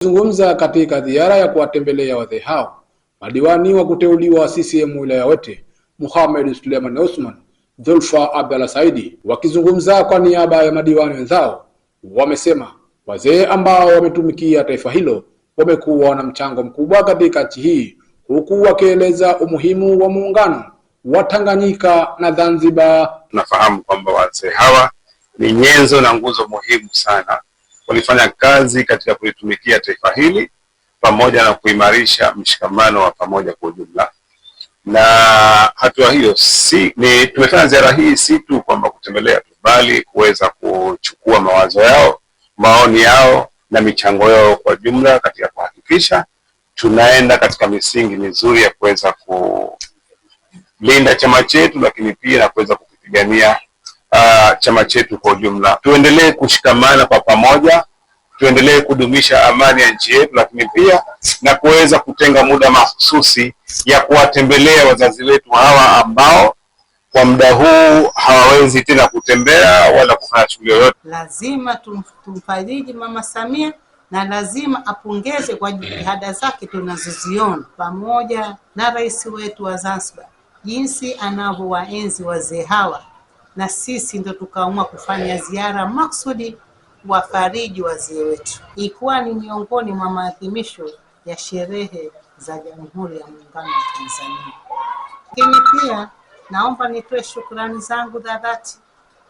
Zungumza katika ziara ya kuwatembelea wazee hao, madiwani wa kuteuliwa wa CCM wilaya Wete, Mohamed Suleiman Osman, Zulfa Abdalla Saidi, wakizungumza kwa niaba ya madiwani wenzao, wamesema wazee ambao wametumikia taifa hilo wamekuwa na mchango mkubwa katika nchi hii, huku wakieleza umuhimu wa muungano wa Tanganyika na Zanzibar. Tunafahamu kwamba wazee hawa ni nyenzo na nguzo muhimu sana, walifanya kazi katika kulitumikia taifa hili pamoja na kuimarisha mshikamano wa pamoja kwa ujumla. Na hatua hiyo tumefanya ziara hii si tu kwamba kutembelea tu, bali kuweza kuchukua mawazo yao, maoni yao na michango yao kwa jumla katika kuhakikisha tunaenda katika misingi mizuri ya kuweza kulinda chama chetu, lakini pia na kuweza kupigania chama chetu kwa ujumla. Tuendelee kushikamana kwa pamoja, tuendelee kudumisha amani ya nchi yetu, lakini pia na kuweza kutenga muda mahususi ya kuwatembelea wazazi wetu hawa ambao kwa muda huu hawawezi tena kutembea wala kufanya shughuli yoyote. Lazima tumfariji Mama Samia na lazima apongeze kwa jitihada zake tunazoziona, pamoja na rais wetu wa Zanzibar jinsi anavyowaenzi wazee hawa, na sisi ndo tukaamua kufanya ziara maksudi wafariji wazee wetu, ikiwa ni miongoni mwa maadhimisho ya sherehe za Jamhuri ya Muungano wa Tanzania. Lakini pia naomba nitoe shukrani zangu za dhati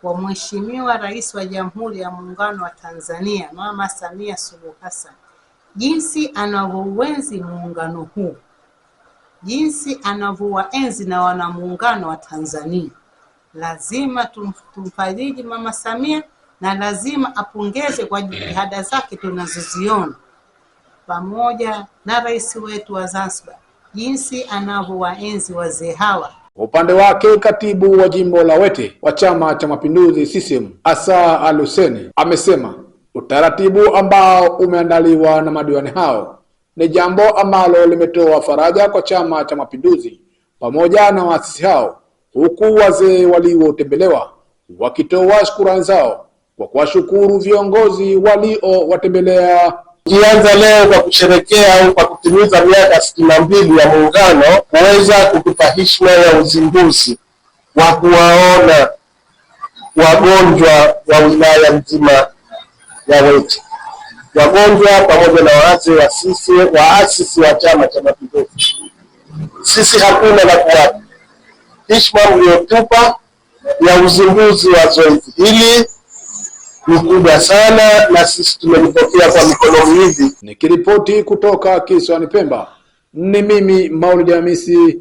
kwa Mheshimiwa Rais wa Jamhuri ya Muungano wa Tanzania Mama Samia Suluhu Hassan, jinsi anavyouenzi muungano huu, jinsi anavyowaenzi na wanamuungano wa Tanzania. Lazima tumfariji Mama Samia na lazima apongeze kwa jitihada zake tunazoziona, pamoja na rais wetu wa Zanzibar jinsi anavyowaenzi wazee hawa. Kwa upande wake, katibu wa jimbo la Wete wa Chama cha Mapinduzi CCM Asa Al-Hussein amesema utaratibu ambao umeandaliwa na madiwani hao ni jambo ambalo limetoa faraja kwa Chama cha Mapinduzi pamoja na waasisi hao, huku wazee waliotembelewa wakitoa shukrani zao kwa kuwashukuru viongozi waliowatembelea. Kianza leo kwa kusherekea au kwa kutimiza miaka 62 ya muungano, kuweza kutupa heshima ya uzinduzi wa kuwaona wagonjwa wa wilaya nzima ya Wete, wagonjwa pamoja na waasisi wa Chama cha Mapinduzi. Sisi hakuna la kuwapa. Heshima mliotupa ya uzinduzi wa zoezi hili ni kubwa sana, na sisi tumelipokea kwa mikono miwili. Nikiripoti kutoka Kisiwani Pemba, ni mimi Maulid Hamisi.